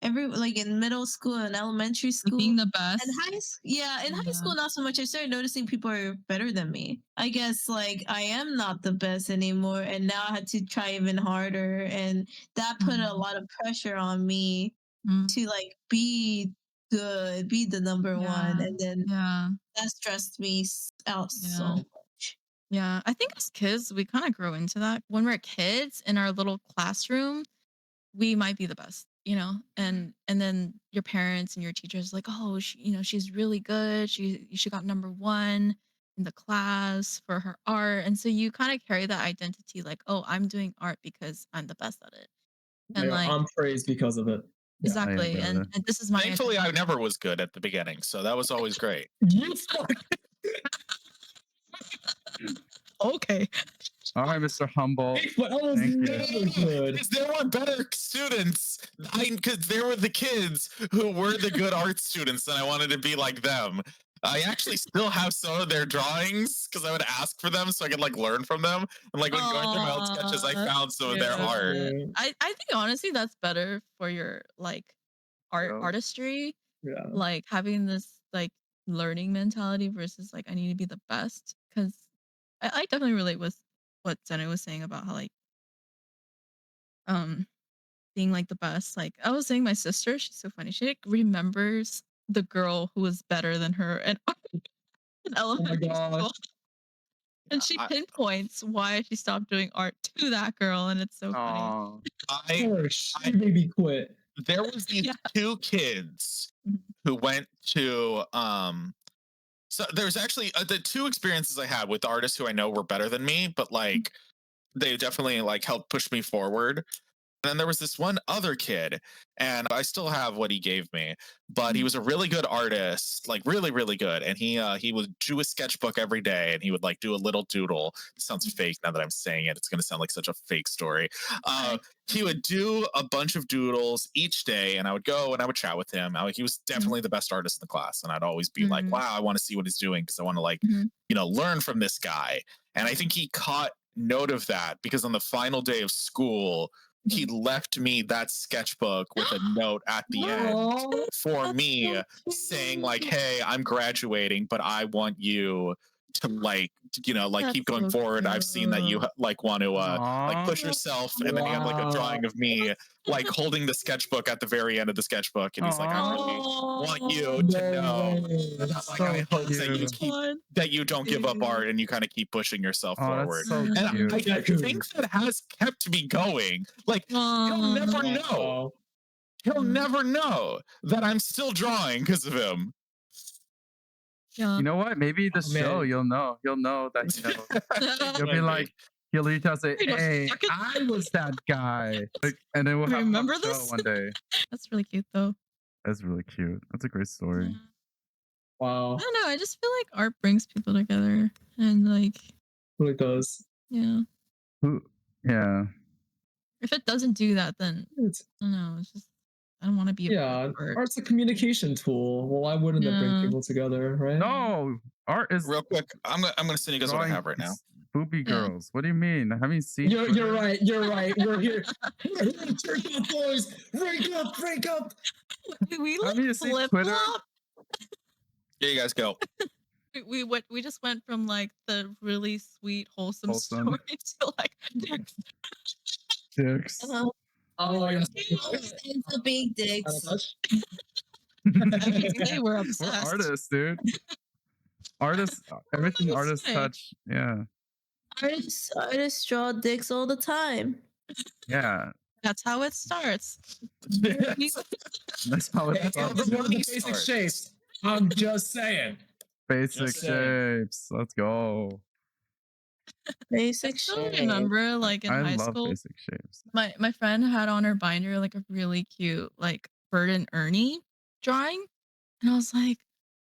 like in middle school and elementary Like school. being the And best. yeah, in high Yeah. school not so much. I started noticing people are better than me. I guess like I am not the best anymore, and now I had to try even harder, and that put a Mm, lot of pressure on me mm, to like be good, be the number one, yeah. and then Yeah. that stressed me out Yeah. so much. Yeah, I think as kids, we kind of grow into that. When we're kids in our little classroom, we might be the best, you know? And then your parents and your teachers like, "Oh, she's really good. She got number 1 in the class for her art." And so you kind of carry that identity like, "Oh, I'm doing art because I'm the best at it." And Yeah, like I'm praised because of it. Yeah. I am, exactly. And brother. and this is my Thankfully, I identity. never was good at the beginning, so that was always great. You fuck. Okay. All right, Mr. Humble. But I was Thank you. never good. Because there were better students. Because there were the kids who were the good art students, and I wanted to be like them. I actually still have some of their drawings because I would ask for them so I could like learn from them. And like when going through my old sketches, I Aw, found some of their yeah. art. I think honestly that's better for your like Yeah. artistry, Yeah. like having this like learning mentality versus like I need to be the best. Because I definitely relate with what Zeno was saying about how like um being like the best. Like I was saying, my sister, she's so funny. She like remembers the girl who was better than her in, in elementary gosh. school. And she pinpoints why she stopped doing art to that girl, and it's so funny. Aw. I She made me quit. there was these Yeah. 2 kids Mhm. who went to so there's actually the 2 experiences I had with artists who I know were better than me, but like they definitely like helped push me forward. And then there was this one other kid, and I still have what he gave me, but he was a really good artist, like really, really good. And he would do a sketchbook every day, and he would like do a little doodle. It sounds fake now that I'm saying it. It's going to sound like such a fake story. He would do a bunch of doodles each day, and I would go and I would chat with him. He was definitely the best artist in the class, and I'd always be like, Mhm. "Wow, I want to see what he's doing because I want to like, Mhm. learn from this guy." And I think he caught note of that because on the final day of school, he left me that sketchbook with a note at the end Aw. for That's me so saying like, cute. "Hey, I'm graduating, but I want you to like, That's keep going so forward. I've seen that you cute. like want to like push Aw. yourself." And then you have like a drawing of me like holding the sketchbook at the very end of the sketchbook, and he's like, "I really want you to know that like I So hope that you cute. keep that you don't give up art and you kind of keep pushing yourself Oh, forward." that's so And I cute. think that has kept me going. Like he'll never know. He'll never know that I'm still drawing because of him. Yeah. You know what? Maybe the Oh, man. show, you'll know. He'll know that you know. You'll be like, he'll reach out and say, Wait a "Hey, second. I was that guy." Like, and then we'll have him on Remember the show this? one day. That's really cute though. That's really cute. That's a great story. Yeah. Wow. I don't know. I just feel like art brings people together, and like, Really does. yeah, Who? Yeah. if it doesn't do that, then It's, I don't know. It's just I don't want to be a part yeah, of art. art's a communication tool. Well, why wouldn't it bring Yeah. people together, right? No, art is Real quick, I'm gonna send you guys what I drawing have right now. booby Yeah. girls. What do you mean? Have you seen? You're Twitter? right. You're right. We're here. We're here to break up, boys. Break up. Break up. We Have like you seen flip Twitter? flop. Here you guys go. We just went from like the really sweet wholesome Wholesome. story to like Dicks. Oh, yes. It's a big dicks. I mean, they were We're obsessed. artists, dude. Artists, everything That's artists right. touch. Yeah. Artists draw dicks all the time. Yeah. That's how it starts. That's how it Hey, starts. it's one of the basic shapes. I'm just saying. Basic Just saying. shapes. Let's go. I Basic still shit. remember, like in I high love school, basic shapes. my friend had on her binder like a really cute like Bert and Ernie drawing, and I was like,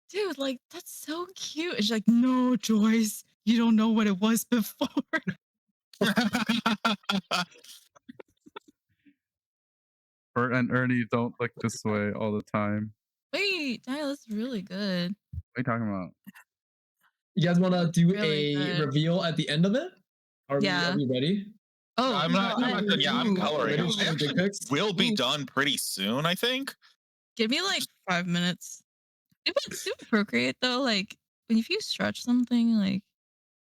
dude, like that's so cute. And she's like, no, Joyce, you don't know what it was before. Bert and Ernie don't look this way all the time. Wait, Daniel, that's really good. What are you talking about? You guys want to do Really a good. reveal at the end of it? Yeah. Are we ready? Oh, I'm not done. Yeah, I'm Ooh, coloring. ready I for the actually dick pics? will be Ooh. done pretty soon, I think. give me like 5 minutes. Do Procreate though, like if you stretch something, like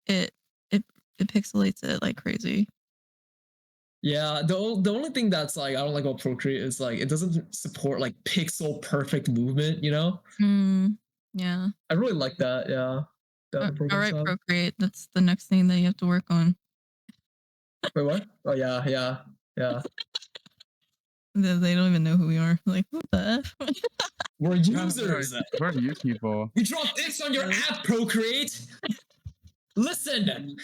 it it it pixelates it like crazy. Yeah, the only thing that's like I don't like about Procreate is like it doesn't support like pixel perfect movement, you know? Mm, yeah. I really like that, yeah. The other All programs right, have. Procreate. That's the next thing that you have to work on. Wait, what? Oh yeah. They don't even know who we are. Like, what the F? We're Yeah, users. Where are you people? We drop dicks on your app, Procreate. Listen.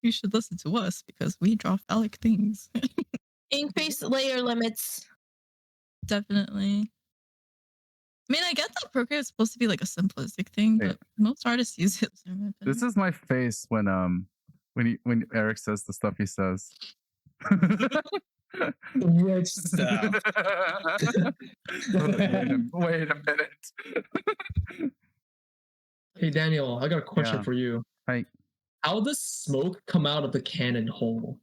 You should listen to us because we draw phallic things. Increase layer limits. Definitely. I mean, I get that Procreate is supposed to be like a simplistic thing, Hey. but most artists use it. in my This opinion. is my face when Eric says the stuff he says. Rich stuff. Wait a minute. Hey Daniel, I got a question Yeah. for you. Hi. How does smoke come out of the cannon hole?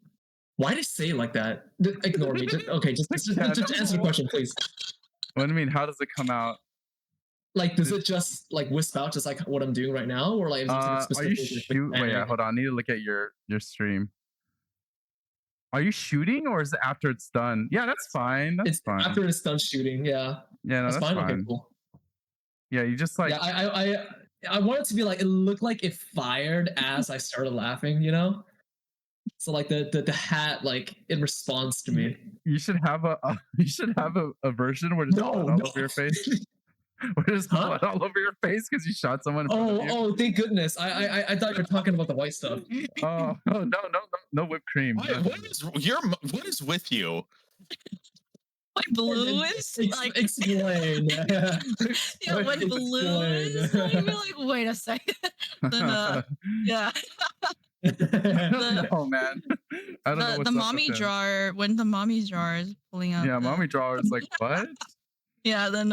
Why did it say it like that? Ignore me. Just answer the question, please. What do you mean? How does it come out? Like, does it just like wisp out, just like what I'm doing right now, or like is there something Are specific? you with shoot? Wait, cannon? hold on. I need to look at your stream. Are you shooting or is it after it's done? Yeah, that's fine. That's It's fine. after it's done shooting. Yeah, Yeah, no, that's that's fine. fine. Okay, cool. Yeah, you just like Yeah, I want it to be like, it looked like it fired as I started laughing, you know. So like the hat, like it responds to me. you should have a version where there's blood all over your face. Where there's Huh? blood all over your face because you shot someone. In front of you. Oh, thank goodness. I thought you were talking about the white stuff. Oh, no whipped cream. What is with you? Like blue is like Explain. yeah, when blue is like, you're like, wait a second. Then yeah. Oh man, I don't know what's The up mommy with him. jar, when the mommy jar is pulling out. Yeah, mommy drawer is like what? Yeah, then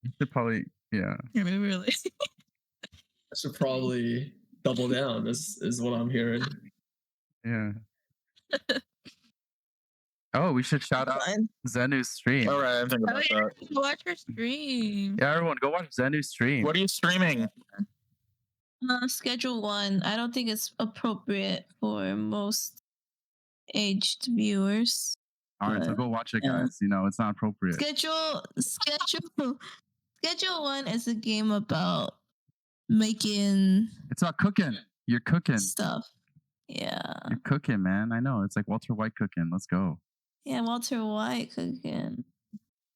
You should probably yeah. really. I should probably double down. Is what I'm hearing. Yeah. Oh, we should shout out Fine. Zenu's stream. All right, I'm thinking about that. Watch your stream. Yeah, everyone, go watch Zenu's stream. What are you streaming? Schedule 1. I don't think it's appropriate for most aged viewers. All right, so go watch it, Yeah. guys. You know, it's not appropriate. Schedule 1 is a game about making It's not cooking. You're cooking. stuff. Yeah. You're cooking, man. I know. It's like Walter White cooking. Let's go. Yeah, Walter White cooking.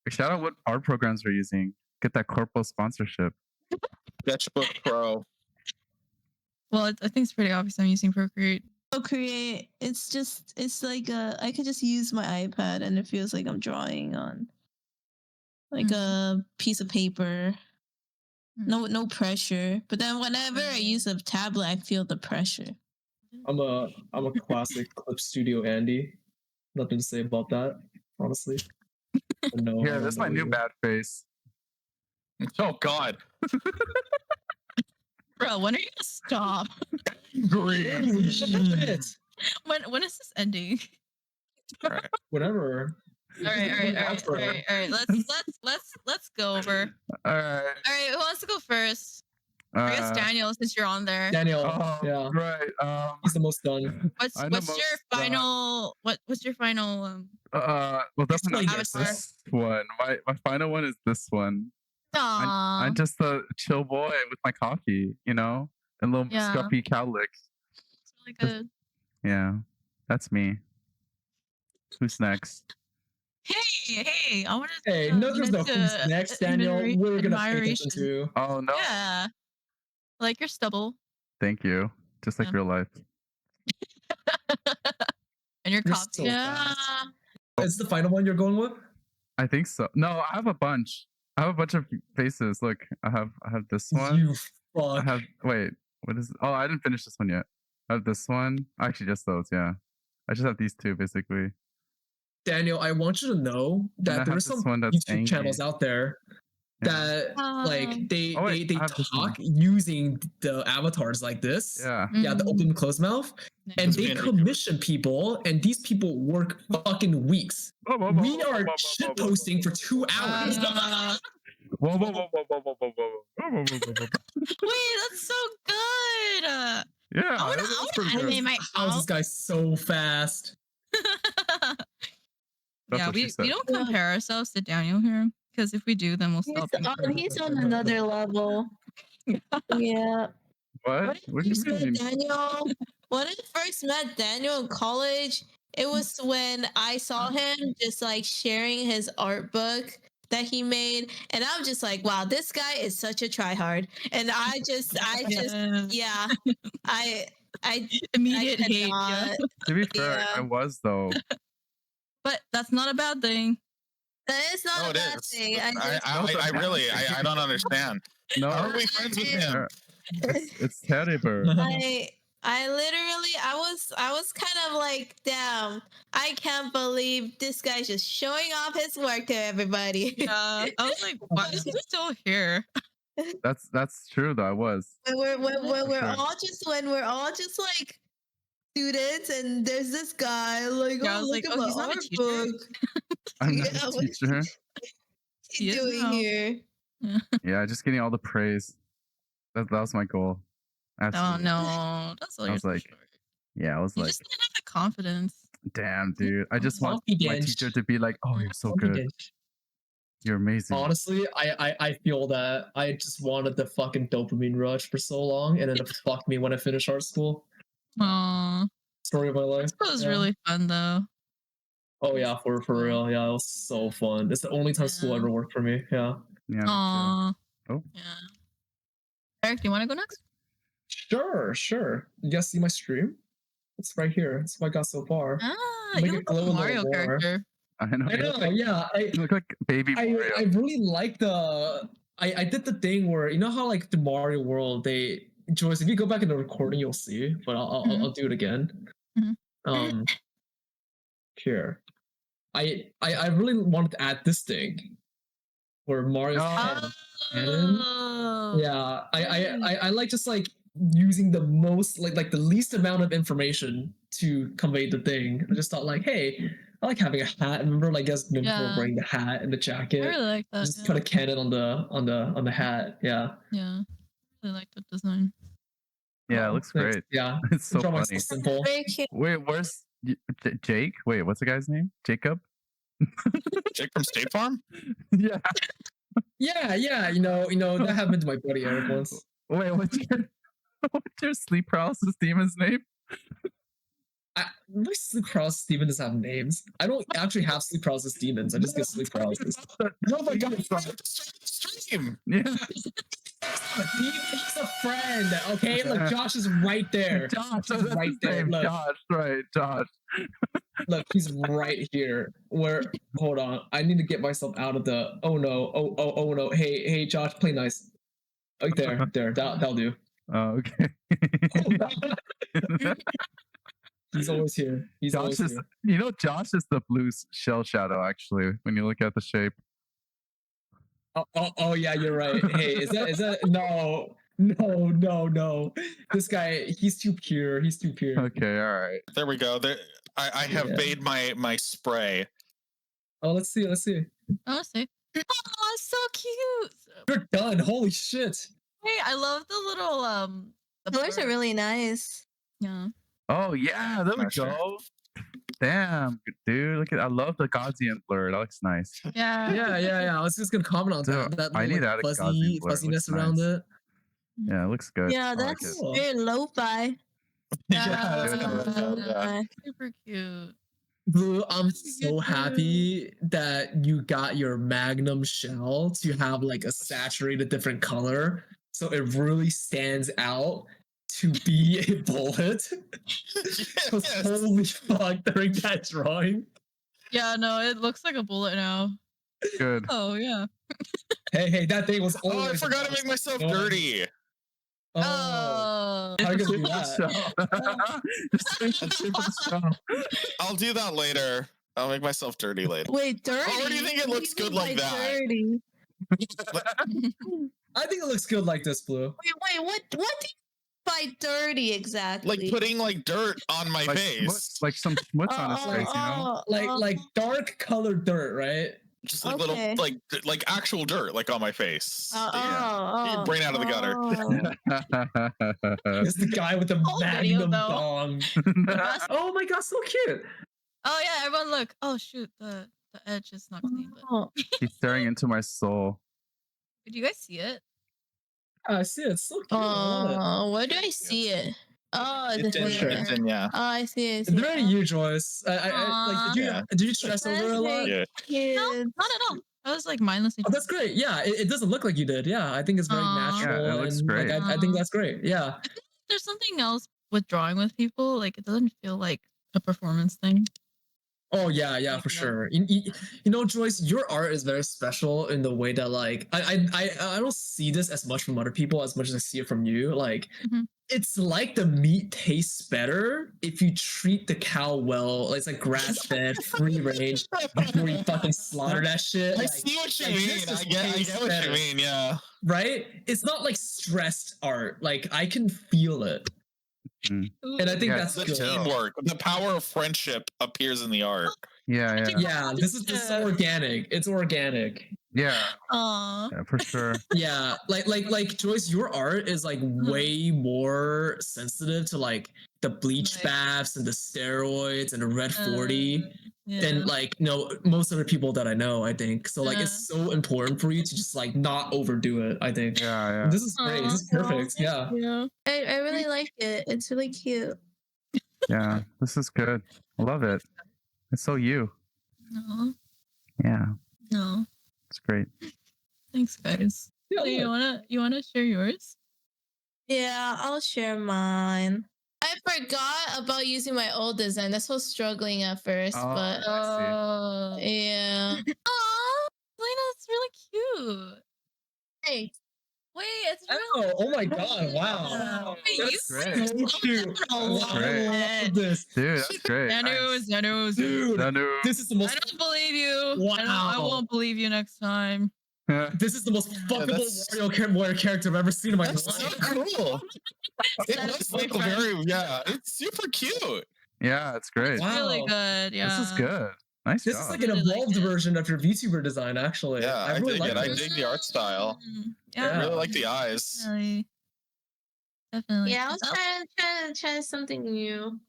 Shout out what art programs we're using. Get that Corpo sponsorship. Sketchbook Pro. Well, I think it's pretty obvious I'm using Procreate. Procreate, it's like I could just use my iPad and it feels like I'm drawing on like a piece of paper. No pressure. But then whenever I use a tablet, I feel the pressure. I'm a classic Clip Studio Andy. Nothing to say about that, honestly. No, Yeah, that's my new bad face. Oh God. Bro, when are you gonna stop? Green. Shit. When is this ending? Whatever. All right. Let's go over. All right. All right, who wants to go first? I guess Daniel, since you're on there. Daniel. Oh, Yeah, right. he's the most done. What's I'm the your most, final what's your final Well, definitely not Avatar. this one. My final one is this one. Aw. I'm just a chill boy with my coffee, you know, and little Yeah. scruffy cowlicks. It's really good. Yeah, that's me. Who's next? Hey, I wanted to Hey, no, there's no who's next, Daniel. We're gonna pay attention to. Oh no! Yeah. I like your stubble Thank you. Just like Yeah. real life. and your You're coffee. so Yeah. fast. Is the final one you're going with? I think so. No, I have a bunch. I have a bunch of faces. Look, I have this one. You I fuck. have wait. What is? Oh, I didn't finish this one yet. I have this one. Actually, just those. Yeah, I just have these two basically. Daniel, I want you to know And I that have there are this some one that's YouTube channels angry. out there Yeah. that like they Oh, wait, they I have this one. talk using the avatars like this. Yeah. Yeah, the open and closed mouth. And It's they being commission people, and these people work fucking weeks. We are shit posting for 2 hours. Whoa, whoa, whoa, whoa, whoa, whoa, whoa, whoa, whoa, whoa, whoa, whoa. Wait, that's so good. Yeah, I wanna that's pretty good. animate my How is this house. guy so fast? That's Yeah, what she we said. don't compare ourselves to Daniel here because if we do, then we'll stop. He's on another level. Yeah. What? What do you First met mean? Daniel. When I first met Daniel in college, it was when I saw him just like sharing his art book that he made, and I'm just like, wow, this guy is such a tryhard. And I just, yeah, I Immediate hate. Yeah. cannot. To be fair, I Yeah. was though. But that's not a bad thing. That is not No, a it bad is. thing. I, just, I really, I don't understand. No, How are we friends with him? it's terrible. I literally I was kind of like, damn, I can't believe this guy's just showing off his work to everybody. I was like, why is he still here? That's true though. I was. when we're sure. when we're all just like students, and there's this guy like, Yeah, I oh, was look like, at oh, my he's not a art teacher? book. I'm not Yeah, a what- teacher. What's He he is doing now. here? Yeah, just getting all the praise. That was my goal. Oh Absolutely. no, that's all I you're was so like, short. Yeah, I was You like, just didn't have the confidence. damn, dude. I just want my Confidence. teacher to be like, oh, you're so good. Confidence. You're amazing. Honestly, I feel that I just wanted the fucking dopamine rush for so long, and then it fucked me when I finished art school. Aw, Story of my life. that was Yeah. really fun though. Oh yeah, for real. Yeah, it was so fun. It's the only time school Yeah. ever worked for me. Yeah. Yeah. me too. Aw. Oh. Yeah. Eric, do you want to go next? Sure. You guys see my stream? It's right here. It's what I got so far. Ah, Make you it look glow a like a little Mario more. character. I know. I know. Yeah. You look like baby Mario. I really like the. I did the thing where, you know how like the Mario World, they Joyce, if you go back in the recording you'll see, but I'll do it again. Mhm. Um, here, I really wanted to add this thing where Mario's Oh. cannon. Oh. Yeah, I like just like using the most like the least amount of information to convey the thing. I just thought like, hey, I like having a hat. Remember, like, guys before Yeah. wearing the hat and the jacket. I really like that. Just Yeah. put a cannon on the hat. Yeah. Yeah. I really like that design. Yeah, it Oh, looks thanks. great. Yeah. It's so Drawing's funny. simple. Very cute. Wait, where's Jake? Wait, what's the guy's name? Jacob? Jake from State Farm? Yeah. Yeah. You know that happened to my buddy Eric once. Wait, what's your sleep paralysis demon's name? My sleep paralysis demon doesn't have names. I don't actually have sleep paralysis demons. I just get sleep paralysis. Oh my god. Stream. Yeah. He's a friend. Okay, look, Josh is right there. Josh, He's that's right his there. name. Look, Josh, right, Josh. look, he's right here. Where? Hold on, I need to get myself out of the. Oh no! Oh no! Hey, Josh, play nice. Oh, there. That'll do. Oh, okay. He's always here. He's Josh always is, here. you know, Josh is the blue shell shadow, actually, when you look at the shape. Oh yeah, you're right. Hey, is that no. This guy, he's too pure. He's too pure. Okay, all right. There we go. There, I have Yeah. made my spray. Oh, let's see. Oh, see. Oh, it's so cute. You're done. Holy shit. Hey, I love the little the Colors are bird. really nice. Yeah. Oh, yeah, there we Sure. go. Damn, dude, look at, I love the Gaussian blur. That looks nice. Yeah. Yeah. I was just gonna comment on Dude, that I little, need like, that Gaussian blur. It fuzziness looks around nice. it. Yeah, it looks good. Yeah, I like that's it. very lo-fi. Yeah. Super cute. Blue, I'm so happy that you got your Magnum shell to have like a saturated different color, so it really stands out to be a bullet. 'Cause Yes. holy fuck, during that drawing. Yeah, no, it looks like a bullet now. Good. Oh yeah. Hey, that thing was Oh, I always forgot to about make myself drawing. dirty. Oh, Oh. how are you gonna do Just that? change the shape of the shell. I'll do that later. I'll make myself dirty later. Wait, dirty? Oh, do you think it looks good like that? Dirty? I think it looks good like this, Blue. Wait, what do you mean by dirty exactly? Like putting like dirt on my Like, face. like some schmutz on his face, you know? Like dark colored dirt, right? Just like okay. little like actual dirt like on my face. Oh, Yeah. Get your brain out of the gutter. It's the guy with the Whole video, magnum though. dong. Oh my god, so cute. Oh yeah, everyone look. Oh shoot, the edge is not clean. But Oh, He's staring into my soul. did you guys see it? I see it. It's so cute. I love it. Oh, where do I see it? Oh, It's in, Sure. it's in, yeah. Oh, I see it. I see Is there any it. you, Joyce? Like, Yeah. did you stress over it a lot? Yeah. No, not at all. I was like mindlessly. Oh, that's great. Yeah, it doesn't look like you did. Yeah, I think it's very Aw. natural. Yeah, it looks and great. Like, I think that's great. Yeah. I think there's something else with drawing with people. Like it doesn't feel like a performance thing. Oh yeah, Like, for yeah. sure. You know, Joyce, your art is very special in the way that like I don't see this as much from other people as much as I see it from you. Like Mhm. it's like the meat tastes better if you treat the cow well. It's like grass fed, free range before you fucking slaughter that shit. I Like, see what you like, mean. this I just get tastes what better. you mean. Yeah. right? It's not like stressed art. Like I can feel it, Mm. and I think Yeah, that's The good. teamwork, the power of friendship appears in the art. Yeah, yeah, Yeah, this is organic. It's organic. yeah, Aw. yeah, for sure. Yeah, like Joyce, your art is like way more sensitive to like the bleach Like- baths and the steroids and the red 40 Yeah. than like most other people that I know. I think so. Like Yeah. it's so important for you to just like not overdo it. I think. Yeah, yeah. This is great. This is Aw. perfect. Yeah. Yeah. I really like it. It's really cute. Yeah, this is good. I love it. It's so you. No. Yeah, No. it's great. Thanks, guys. Yeah, So you wanna share yours? Yeah, I'll share mine. I forgot about using my old design. That's what's struggling at first, Oh, but I yeah. Aw, Selena, that's really cute. Hey, Wait, it's really Oh my God! Wow. Wait, That's you great. So cute. Wow, I great. love this, Dude, that's great. Nanu, Nanu. dude. Nanu. This is the I most. don't believe you. I Wow. won't believe you next time. This is the most fuckable that's- Wario character I've ever seen in my That's so life. cool. It That looks is like a boyfriend. very, yeah, it's super cute. Yeah, it's great. Wow. Really good. Yeah. This is good. Nice This job. is like an Really like evolved it. version of your VTuber design, actually. Yeah, I really dig like it. I this. dig the art style. Yeah. I really like the eyes. Definitely. Definitely. yeah, I was trying something new.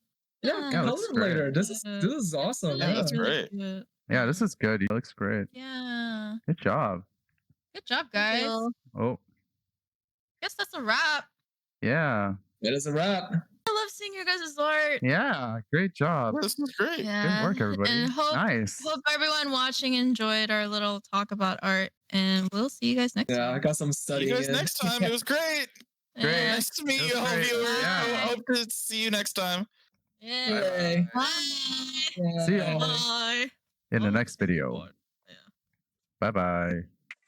Yeah, Yeah, color looks them great. later. This is awesome. Really, Yeah. that's really great. cute. Yeah, this is good. It looks great. Yeah. Good job. Good job, guys. So, Oh, Guess that's a wrap. yeah. It is a wrap. I love seeing your guys' art. Yeah, great job. This is great. Yeah. Good work, everybody. And Nice. hope everyone watching enjoyed our little talk about art. And we'll see you guys next Yeah, I time. got some See studying. you guys in. next time. It was great. Great. Yeah. Nice to meet It you, was home great. viewers. Yeah. I hope to see you next time. Yeah. Yay. Bye. See you. Bye. In the Oh, next video. God. Yeah. Bye bye.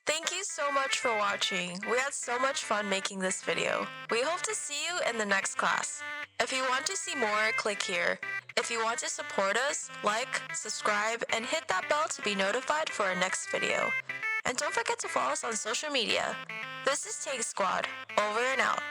Thank you so much for watching. We had so much fun making this video. We hope to see you in the next class. If you want to see more, click here. If you want to support us, like, subscribe, and hit that bell to be notified for our next video. And don't forget to follow us on social media. This is Take Squad, over and out.